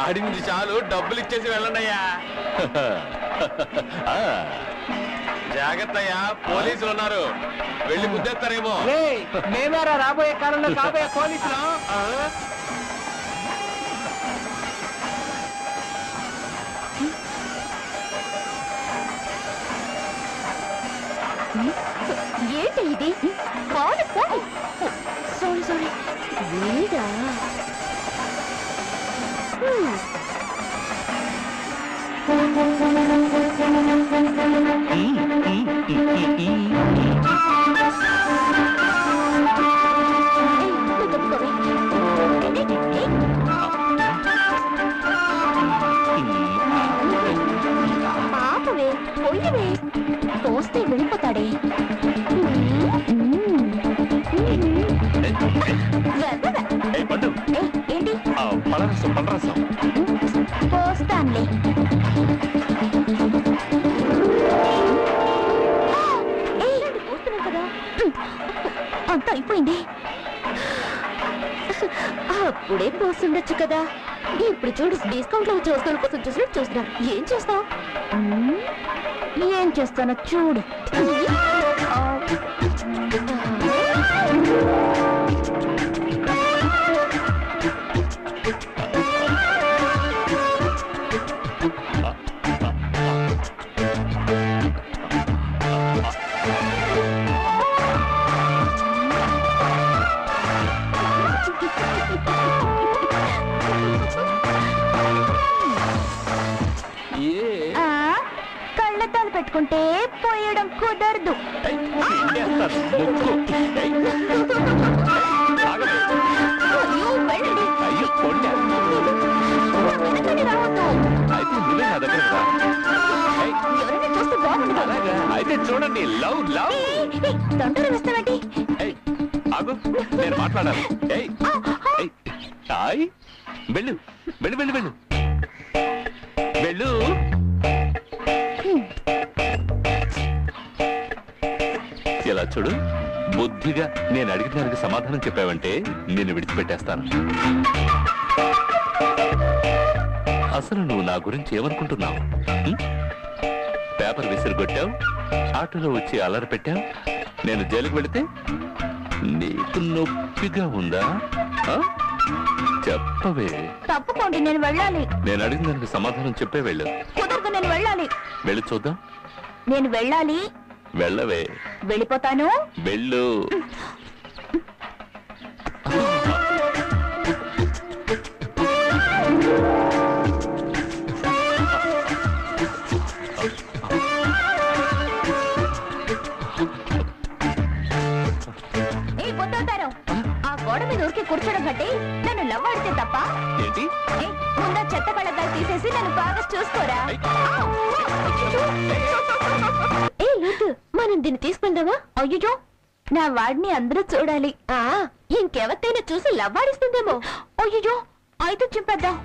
ఆడింది చాలు, డబ్బులు ఇచ్చేసి వెళ్ళండి అయ్యా. జాగ్రత్త అయ్యా, పోలీసులు ఉన్నారు, వెళ్ళి గుద్దేస్తారేమో. మేమేరా రాబోయే కాలంలో కాబోయే పోలీసులు. ఏంటి ఇది? సారీ సారీ, వీడా? పాపవే, పోయివే, తోస్తే వెళ్ళిపోతాడే. ఏంటి పోస్తానులే. పోస్తున్నాం కదా, అంతా అయిపోయింది. అప్పుడే పోస్తుండొచ్చు కదా. ఇప్పుడు చూడు, డిస్కౌంట్ లో చూస్తాను కోసం చూసినట్టు చూస్తున్నా. ఏం చేస్తావు? ఏం చేస్తానో చూడు. కళ్ళద్దాలు పెట్టుకుంటే పోయడం కుదరదు. అయితే చూడండి, లవ్ లవ్ దండలు వేస్తానండి. నేను మాట్లాడాలి. వెళ్ళు వెళ్ళు వెళ్ళు వెళ్ళు వెళ్ళు. ఇలా చూడు, బుద్ధిగా నేను అడిగిన దానికి సమాధానం చెప్పావంటే నేను విడిచిపెట్టేస్తాను. అసలు నువ్వు నా గురించి ఏమనుకుంటున్నావు? పేపర్ విసిరుగొట్టావు, ఆటోలో వచ్చి అల్లరి పెట్టావు, నేను జైలుకు వెళితే నీకు నొప్పిగా ఉందా? చెప్పవే. తప్పకోండి, నేను వెళ్ళాలి. నేను అడిగిన దానికి సమాధానం చెప్పే వెళ్ళు. కుదరదు, నేను వెళ్ళాలి. వెళ్ళి చూద్దాం. నేను వెళ్ళాలి. వెళ్ళవే. వెళ్ళిపోతాను. వెళ్ళు. ఆ గోడ మీద ఊరికి కూర్చోడం కంటే నన్ను లవ్ ఆడితే తప్ప ఏంటి? ముందా చెత్త కళ్ళద్దాలు తీసేసి నన్ను బాగా చూసుకోరా. మనం దీన్ని తీసుకుందామా? అయ్యో, నా వాడిని అందరూ చూడాలి. ఇంకెవరితైనా చూసి లవ్ ఆడిస్తుందేమో. అయ్యో, అయితే చింపేద్దాం.